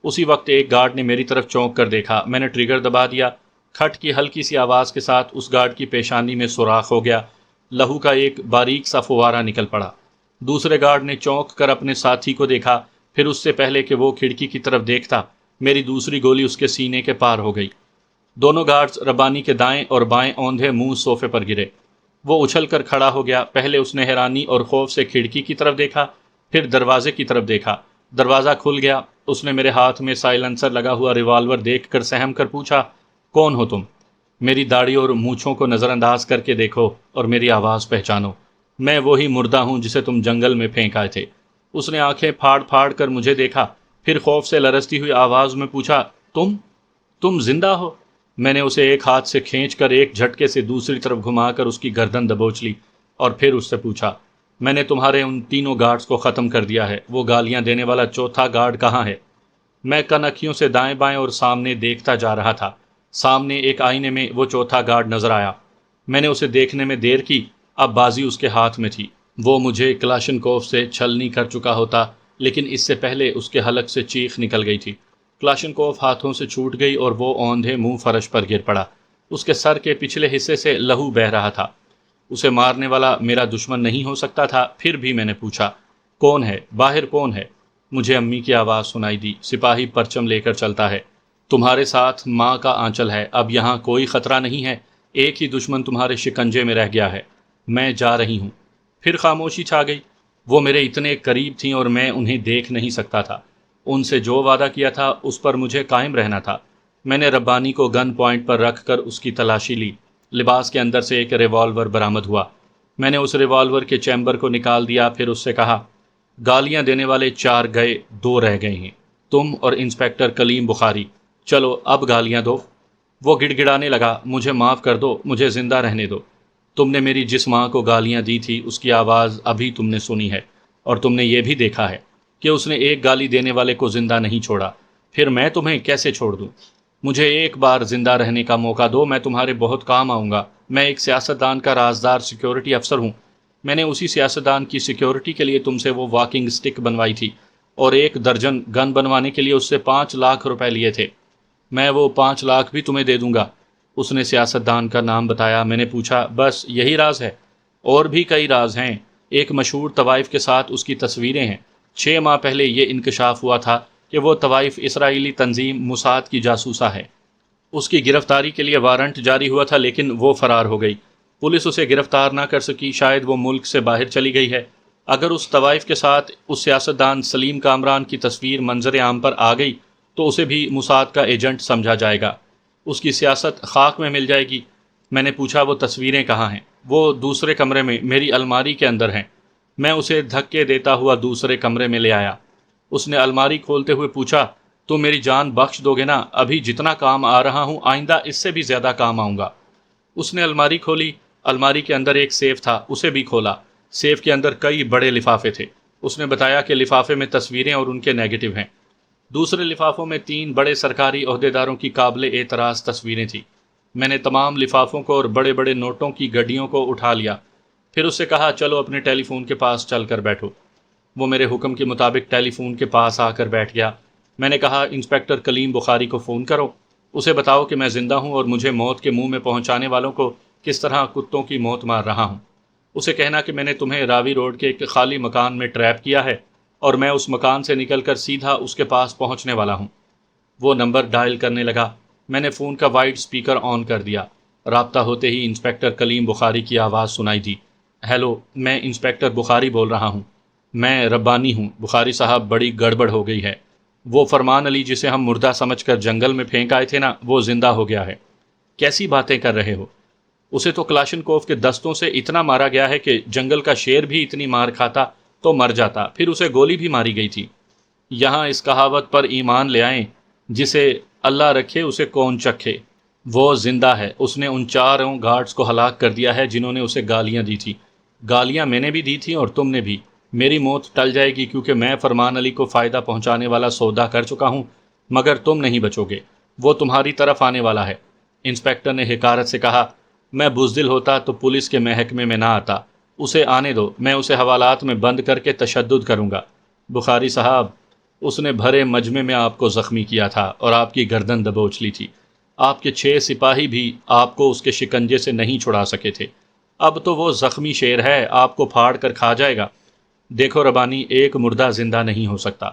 اسی وقت ایک گارڈ نے میری طرف چونک کر دیکھا۔ میں نے ٹریگر دبا دیا۔ کھٹ کی ہلکی سی آواز کے ساتھ اس گارڈ کی پیشانی میں سوراخ ہو گیا۔ لہو کا ایک باریک سا فوارہ نکل پڑا۔ دوسرے گارڈ نے چونک کر اپنے ساتھی کو دیکھا، پھر اس سے پہلے کہ وہ کھڑکی کی طرف دیکھتا، میری دوسری گولی اس کے سینے کے پار ہو گئی۔ دونوں گارڈز ربانی کے دائیں اور بائیں اوندھے منہ صوفے پر گرے۔ وہ اچھل کر کھڑا ہو گیا۔ پہلے اس نے حیرانی اور خوف سے کھڑکی کی طرف دیکھا، پھر دروازے کی طرف دیکھا۔ دروازہ کھل گیا۔ اس نے میرے ہاتھ میں سائلنسر لگا ہوا ریوالور دیکھ کر سہم کر پوچھا، کون ہو تم؟ میری داڑھی اور مونچھوں کو نظر انداز کر کے دیکھو اور میری آواز پہچانو۔ میں وہی مردہ ہوں جسے تم جنگل میں پھینک آئے تھے۔ اس نے آنکھیں پھاڑ پھاڑ کر مجھے دیکھا، پھر خوف سے لرزتی ہوئی آواز میں پوچھا، تم زندہ ہو؟ میں نے اسے ایک ہاتھ سے کھینچ کر ایک جھٹکے سے دوسری طرف گھما کر اس کی گردن دبوچ لی اور پھر اس سے پوچھا، میں نے تمہارے ان 3 گارڈز کو ختم کر دیا ہے، وہ گالیاں دینے والا چوتھا گارڈ کہاں ہے؟ میں کنکھیوں سے دائیں بائیں اور سامنے دیکھتا جا رہا تھا۔ سامنے ایک آئینے میں وہ چوتھا گارڈ نظر آیا۔ میں نے اسے دیکھنے میں دیر کی، اب بازی اس کے ہاتھ میں تھی۔ وہ مجھے کلاشنکوف سے چھلنی کر چکا ہوتا، لیکن اس سے پہلے اس کے حلق سے چیخ نکل گئی تھی۔ کلاشنکوف ہاتھوں سے چھوٹ گئی اور وہ اوندھے منہ فرش پر گر پڑا۔ اس کے سر کے پچھلے حصے سے لہو بہہ رہا تھا۔ اسے مارنے والا میرا دشمن نہیں ہو سکتا تھا۔ پھر بھی میں نے پوچھا، کون ہے؟ باہر کون ہے؟ مجھے امی کی آواز سنائی دی، سپاہی پرچم لے کر چلتا ہے، تمہارے ساتھ ماں کا آنچل ہے، اب یہاں کوئی خطرہ نہیں ہے، ایک ہی دشمن تمہارے شکنجے میں رہ گیا ہے، میں جا رہی ہوں۔ پھر خاموشی چھا گئی۔ وہ میرے اتنے قریب تھیں اور میں انہیں دیکھ نہیں سکتا تھا۔ ان سے جو وعدہ کیا تھا اس پر مجھے قائم رہنا تھا۔ میں نے ربانی کو گن پوائنٹ پر رکھ کر اس کی تلاشی لی۔ لباس کے اندر سے ایک ریوالور برآمد ہوا۔ میں نے اس ریوالور کے چیمبر کو نکال دیا، پھر اس سے کہا، گالیاں دینے والے 4 گئے، 2 رہ گئے ہیں، تم اور انسپیکٹر کلیم بخاری، چلو اب گالیاں دو۔ وہ گڑ گڑانے لگا، مجھے معاف کر دو، مجھے زندہ رہنے دو۔ تم نے میری جس ماں کو گالیاں دی تھی اس کی آواز ابھی تم نے سنی ہے، اور تم نے یہ بھی دیکھا ہے کہ اس نے ایک گالی دینے والے کو زندہ نہیں چھوڑا، پھر میں تمہیں کیسے چھوڑ دوں؟ مجھے ایک بار زندہ رہنے کا موقع دو، میں تمہارے بہت کام آؤں گا۔ میں ایک سیاستدان کا رازدار سیکیورٹی افسر ہوں، میں نے اسی سیاستدان کی سیکیورٹی کے لیے تم سے وہ واکنگ سٹک بنوائی تھی، اور 1 درجن گن بنوانے کے لیے اس سے 5 لاکھ روپے لیے تھے۔ میں وہ 5 لاکھ بھی تمہیں دے دوں گا۔ اس نے سیاستدان کا نام بتایا۔ میں نے پوچھا، بس یہی راز ہے؟ اور بھی کئی راز ہیں، ایک مشہور طوائف کے ساتھ اس کی تصویریں ہیں۔ 6 ماہ پہلے یہ انکشاف ہوا تھا کہ وہ طوائف اسرائیلی تنظیم موساد کی جاسوسہ ہے۔ اس کی گرفتاری کے لیے وارنٹ جاری ہوا تھا، لیکن وہ فرار ہو گئی۔ پولیس اسے گرفتار نہ کر سکی، شاید وہ ملک سے باہر چلی گئی ہے۔ اگر اس طوائف کے ساتھ اس سیاستدان سلیم کامران کی تصویر منظر عام پر آ گئی تو اسے بھی موساد کا ایجنٹ سمجھا جائے گا، اس کی سیاست خاک میں مل جائے گی۔ میں نے پوچھا، وہ تصویریں کہاں ہیں؟ وہ دوسرے کمرے میں میری الماری کے اندر ہیں۔ میں اسے دھکے دیتا ہوا دوسرے کمرے میں لے آیا۔ اس نے الماری کھولتے ہوئے پوچھا، تم میری جان بخش دو گے نا؟ ابھی جتنا کام آ رہا ہوں آئندہ اس سے بھی زیادہ کام آؤں گا۔ اس نے الماری کھولی، الماری کے اندر ایک سیف تھا، اسے بھی کھولا۔ سیف کے اندر کئی بڑے لفافے تھے۔ اس نے بتایا کہ لفافے میں تصویریں اور ان کے نیگیٹو ہیں۔ دوسرے لفافوں میں 3 بڑے سرکاری عہدیداروں کی قابل اعتراض تصویریں تھیں۔ میں نے تمام لفافوں کو اور بڑے بڑے نوٹوں کی گڈیوں کو اٹھا لیا، پھر اس سے کہا، چلو اپنے ٹیلی فون کے پاس چل کر بیٹھو۔ وہ میرے حکم کے مطابق ٹیلی فون کے پاس آ کر بیٹھ گیا۔ میں نے کہا، انسپیکٹر کلیم بخاری کو فون کرو، اسے بتاؤ کہ میں زندہ ہوں اور مجھے موت کے منہ میں پہنچانے والوں کو کس طرح کتوں کی موت مار رہا ہوں۔ اسے کہنا کہ میں نے تمہیں راوی روڈ کے ایک خالی مکان میں ٹریپ کیا ہے اور میں اس مکان سے نکل کر سیدھا اس کے پاس پہنچنے والا ہوں۔ وہ نمبر ڈائل کرنے لگا۔ میں نے فون کا وائڈ سپیکر آن کر دیا۔ رابطہ ہوتے ہی انسپیکٹر کلیم بخاری کی آواز سنائی دی۔ ہیلو، میں انسپیکٹر بخاری بول رہا ہوں۔ میں ربانی ہوں، بخاری صاحب بڑی گڑبڑ ہو گئی ہے۔ وہ فرمان علی جسے ہم مردہ سمجھ کر جنگل میں پھینک آئے تھے نا، وہ زندہ ہو گیا ہے۔ کیسی باتیں کر رہے ہو؟ اسے تو کلاشنکوف کے دستوں سے اتنا مارا گیا ہے کہ جنگل کا شیر بھی اتنی مار کھاتا تو مر جاتا، پھر اسے گولی بھی ماری گئی تھی۔ یہاں اس کہاوت پر ایمان لے آئیں، جسے اللہ رکھے اسے کون چکھے۔ وہ زندہ ہے۔ اس نے ان 4 گارڈز کو ہلاک کر دیا ہے جنہوں نے اسے گالیاں دی تھی۔ گالیاں میں نے بھی دی تھی اور تم نے بھی۔ میری موت ٹل جائے گی کیونکہ میں فرمان علی کو فائدہ پہنچانے والا سودا کر چکا ہوں، مگر تم نہیں بچو گے، وہ تمہاری طرف آنے والا ہے۔ انسپیکٹر نے حقارت سے کہا، میں بزدل ہوتا تو پولیس کے محکمے میں نہ آتا۔ اسے آنے دو، میں اسے حوالات میں بند کر کے تشدد کروں گا۔ بخاری صاحب، اس نے بھرے مجمع میں آپ کو زخمی کیا تھا اور آپ کی گردن دبوچ لی تھی۔ آپ کے 6 سپاہی بھی آپ کو اس کے شکنجے سے نہیں چھڑا سکے تھے۔ اب تو وہ زخمی شیر ہے، آپ کو پھاڑ کر کھا جائے گا۔ دیکھو ربانی، ایک مردہ زندہ نہیں ہو سکتا۔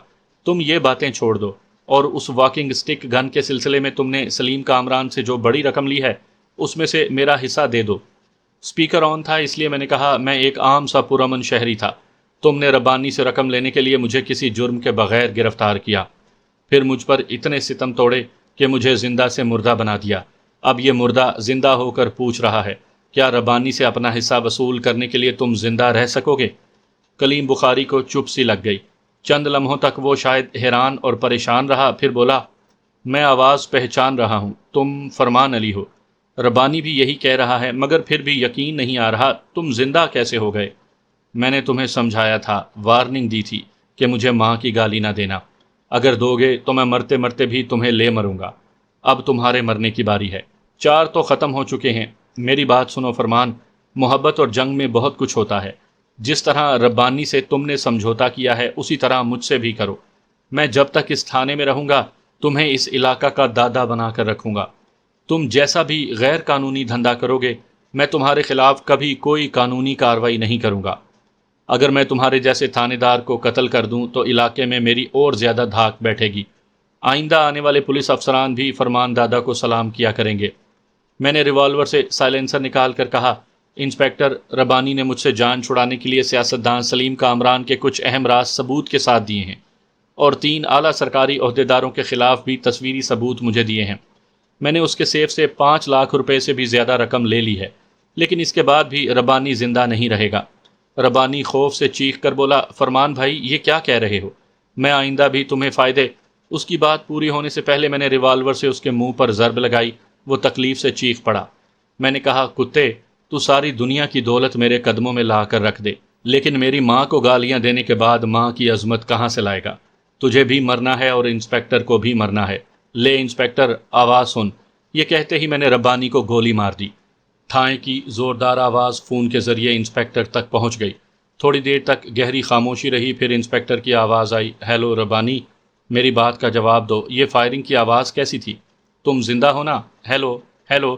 تم یہ باتیں چھوڑ دو، اور اس واکنگ سٹک گن کے سلسلے میں تم نے سلیم کامران سے جو بڑی رقم لی ہے اس میں سے میرا حصہ دے دو۔ سپیکر آن تھا، اس لیے میں نے کہا، میں ایک عام سا پرامن شہری تھا۔ تم نے ربانی سے رقم لینے کے لیے مجھے کسی جرم کے بغیر گرفتار کیا، پھر مجھ پر اتنے ستم توڑے کہ مجھے زندہ سے مردہ بنا دیا۔ اب یہ مردہ زندہ ہو کر پوچھ رہا ہے، کیا ربانی سے اپنا حصہ وصول کرنے کے لیے تم زندہ رہ سکو گے؟ کلیم بخاری کو چپ سی لگ گئی۔ چند لمحوں تک وہ شاید حیران اور پریشان رہا، پھر بولا، میں آواز پہچان رہا ہوں، تم فرمان علی ہو۔ ربانی بھی یہی کہہ رہا ہے، مگر پھر بھی یقین نہیں آ رہا، تم زندہ کیسے ہو گئے؟ میں نے تمہیں سمجھایا تھا، وارننگ دی تھی کہ مجھے ماں کی گالی نہ دینا۔ اگر دو گے تو میں مرتے مرتے بھی تمہیں لے مروں گا۔ اب تمہارے مرنے کی باری ہے۔ 4 تو ختم ہو چکے ہیں۔ میری بات سنو فرمان، محبت اور جنگ میں بہت کچھ ہوتا ہے۔ جس طرح ربانی سے تم نے سمجھوتا کیا ہے اسی طرح مجھ سے بھی کرو۔ میں جب تک اس تھانے میں رہوں گا تمہیں اس علاقہ کا دادا بنا کر رکھوں گا۔ تم جیسا بھی غیر قانونی دھندا کرو گے میں تمہارے خلاف کبھی کوئی قانونی کارروائی نہیں کروں گا۔ اگر میں تمہارے جیسے تھانے دار کو قتل کر دوں تو علاقے میں میری اور زیادہ دھاک بیٹھے گی۔ آئندہ آنے والے پولیس افسران بھی فرمان دادا کو سلام کیا کریں گے۔ میں نے ریوالور سے سائلنسر نکال کر کہا، انسپیکٹر، ربانی نے مجھ سے جان چھڑانے کے لیے سیاستدان سلیم کامران کے کچھ اہم راز ثبوت کے ساتھ دیے ہیں، اور 3 اعلیٰ سرکاری عہدیداروں کے خلاف بھی تصویری ثبوت مجھے دیے ہیں۔ میں نے اس کے سیف سے 5 لاکھ روپے سے بھی زیادہ رقم لے لی ہے۔ لیکن اس کے بعد بھی ربانی زندہ نہیں رہے گا۔ ربانی خوف سے چیخ کر بولا، فرمان بھائی یہ کیا کہہ رہے ہو؟ میں آئندہ بھی تمہیں فائدے… اس کی بات پوری ہونے سے پہلے میں نے ریوالور سے اس کے منہ پر ضرب لگائی۔ وہ تکلیف سے چیخ پڑا۔ میں نے کہا، کتے، تو ساری دنیا کی دولت میرے قدموں میں لا کر رکھ دے، لیکن میری ماں کو گالیاں دینے کے بعد ماں کی عظمت کہاں سے لائے گا؟ تجھے بھی مرنا ہے اور انسپیکٹر کو بھی مرنا ہے۔ لے انسپیکٹر، آواز سن۔ یہ کہتے ہی میں نے ربانی کو گولی مار دی۔ ٹھائیں کی زوردار آواز فون کے ذریعے انسپیکٹر تک پہنچ گئی۔ تھوڑی دیر تک گہری خاموشی رہی، پھر انسپیکٹر کی آواز آئی، ہیلو ربانی، میری بات کا جواب دو، یہ فائرنگ کی آواز کیسی تھی؟ تم زندہ ہو نا؟ Hello hello.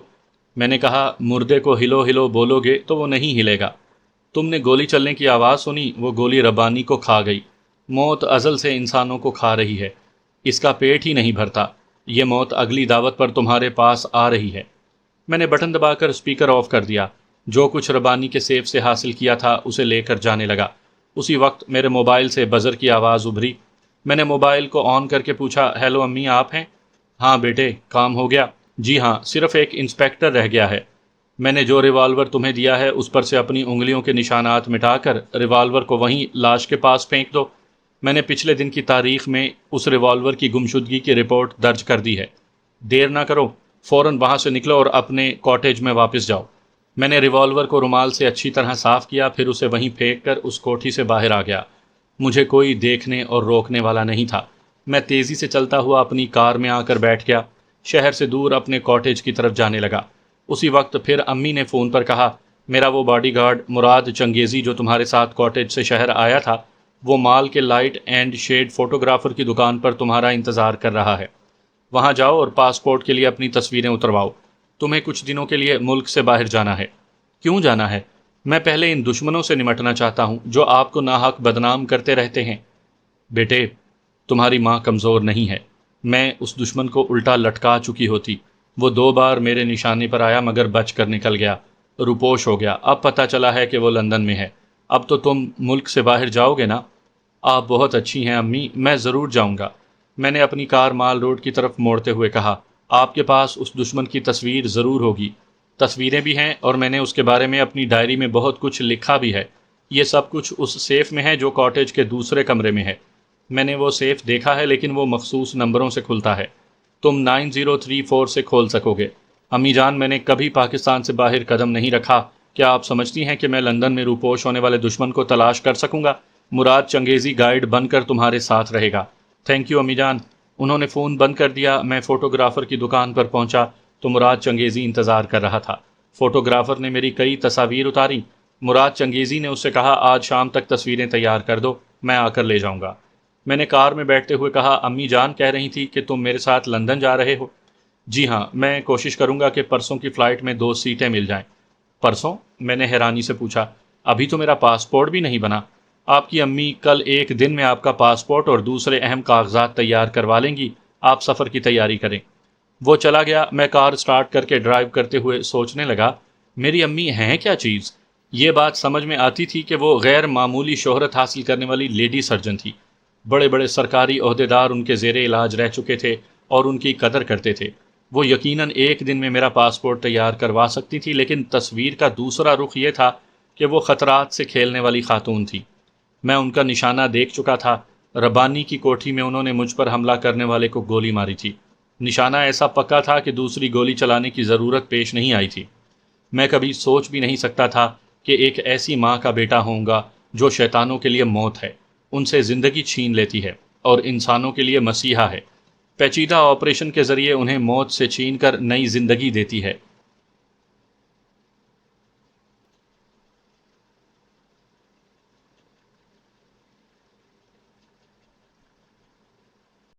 میں نے کہا، مردے کو ہلو ہلو بولو گے تو وہ نہیں ہلے گا۔ تم نے گولی چلنے کی آواز سنی؟ وہ گولی ربانی کو کھا گئی۔ موت ازل سے انسانوں کو کھا رہی ہے، اس کا پیٹ ہی نہیں بھرتا۔ یہ موت اگلی دعوت پر تمہارے پاس آ رہی ہے۔ میں نے بٹن دبا کر اسپیکر آف کر دیا۔ جو کچھ ربانی کے سیف سے حاصل کیا تھا اسے لے کر جانے لگا۔ اسی وقت میرے موبائل سے بزر کی آواز ابھری۔ میں نے موبائل کو آن کر کے پوچھا، ہیلو امی آپ ہیں؟ ہاں بیٹے، کام ہو گیا؟ جی ہاں، صرف ایک انسپیکٹر رہ گیا ہے۔ میں نے جو ریوالور تمہیں دیا ہے اس پر سے اپنی انگلیوں کے نشانات مٹا کر ریوالور کو وہیں لاش کے پاس پھینک دو۔ میں نے پچھلے دن کی تاریخ میں اس ریوالور کی گمشدگی کی رپورٹ درج کر دی ہے۔ دیر نہ کرو، فوراً وہاں سے نکلو اور اپنے کاٹیج میں واپس جاؤ۔ میں نے ریوالور کو رومال سے اچھی طرح صاف کیا، پھر اسے وہیں پھینک کر اس کوٹھی سے باہر آ گیا۔ مجھے کوئی دیکھنے اور روکنے والا نہیں تھا۔ میں تیزی سے چلتا ہوا اپنی کار میں آ کر بیٹھ گیا، شہر سے دور اپنے کاٹیج کی طرف جانے لگا۔ اسی وقت پھر امی نے فون پر کہا، میرا وہ باڈی گارڈ مراد چنگیزی جو تمہارے ساتھ کاٹیج سے شہر آیا تھا، وہ مال کے لائٹ اینڈ شیڈ فوٹوگرافر کی دکان پر تمہارا انتظار کر رہا ہے۔ وہاں جاؤ اور پاسپورٹ کے لیے اپنی تصویریں اترواؤ۔ تمہیں کچھ دنوں کے لیے ملک سے باہر جانا ہے۔ کیوں جانا ہے؟ میں پہلے ان دشمنوں سے نمٹنا چاہتا ہوں جو آپ کو ناحق بدنام کرتے رہتے ہیں۔ بیٹے، تمہاری ماں کمزور نہیں ہے۔ میں اس دشمن کو الٹا لٹکا چکی ہوتی۔ وہ 2 بار میرے نشانے پر آیا مگر بچ کر نکل گیا، روپوش ہو گیا۔ اب پتہ چلا ہے کہ وہ لندن میں ہے۔ اب تو تم ملک سے باہر جاؤ گے نا؟ آپ بہت اچھی ہیں امی، میں ضرور جاؤں گا۔ میں نے اپنی کار مال روڈ کی طرف موڑتے ہوئے کہا، آپ کے پاس اس دشمن کی تصویر ضرور ہوگی۔ تصویریں بھی ہیں اور میں نے اس کے بارے میں اپنی ڈائری میں بہت کچھ لکھا بھی ہے۔ یہ سب کچھ اس سیف میں ہے جو کاٹیج کے دوسرے کمرے میں ہے۔ میں نے وہ سیف دیکھا ہے لیکن وہ مخصوص نمبروں سے کھلتا ہے۔ تم 9034 سے کھول سکو گے۔ امی جان، میں نے کبھی پاکستان سے باہر قدم نہیں رکھا۔ کیا آپ سمجھتی ہیں کہ میں لندن میں روپوش ہونے والے دشمن کو تلاش کر سکوں گا؟ مراد چنگیزی گائیڈ بن کر تمہارے ساتھ رہے گا۔ تھینک یو امی جان۔ انہوں نے فون بند کر دیا۔ میں فوٹوگرافر کی دکان پر پہنچا تو مراد چنگیزی انتظار کر رہا تھا۔ فوٹوگرافر نے میری کئی تصاویر اتاری۔ مراد چنگیزی نے اس سے کہا، آج شام تک تصویریں تیار کر دو، میں آ کر لے جاؤں گا۔ میں نے کار میں بیٹھتے ہوئے کہا، امی جان کہہ رہی تھی کہ تم میرے ساتھ لندن جا رہے ہو؟ جی ہاں، میں کوشش کروں گا کہ پرسوں کی فلائٹ میں 2 سیٹیں مل جائیں۔ پرسوں؟ میں نے حیرانی سے پوچھا، ابھی تو میرا پاسپورٹ بھی نہیں بنا۔ آپ کی امی کل ایک دن میں آپ کا پاسپورٹ اور دوسرے اہم کاغذات تیار کروا لیں گی۔ آپ سفر کی تیاری کریں۔ وہ چلا گیا۔ میں کار سٹارٹ کر کے ڈرائیو کرتے ہوئے سوچنے لگا، میری امی ہیں کیا چیز؟ یہ بات سمجھ میں آتی تھی کہ وہ غیر معمولی شہرت حاصل کرنے والی لیڈی سرجن تھی۔ بڑے بڑے سرکاری عہدیدار ان کے زیر علاج رہ چکے تھے اور ان کی قدر کرتے تھے۔ وہ یقیناً ایک دن میں میرا پاسپورٹ تیار کروا سکتی تھی، لیکن تصویر کا دوسرا رخ یہ تھا کہ وہ خطرات سے کھیلنے والی خاتون تھی۔ میں ان کا نشانہ دیکھ چکا تھا۔ ربانی کی کوٹھی میں انہوں نے مجھ پر حملہ کرنے والے کو گولی ماری تھی۔ نشانہ ایسا پکا تھا کہ دوسری گولی چلانے کی ضرورت پیش نہیں آئی تھی۔ میں کبھی سوچ بھی نہیں سکتا تھا کہ ایک ایسی ماں کا بیٹا ہوں گا جو شیطانوں کے لیے موت ہے، ان سے زندگی چھین لیتی ہے اور انسانوں کے لیے مسیحا ہے، پیچیدہ آپریشن کے ذریعے انہیں موت سے چھین کر نئی زندگی دیتی ہے۔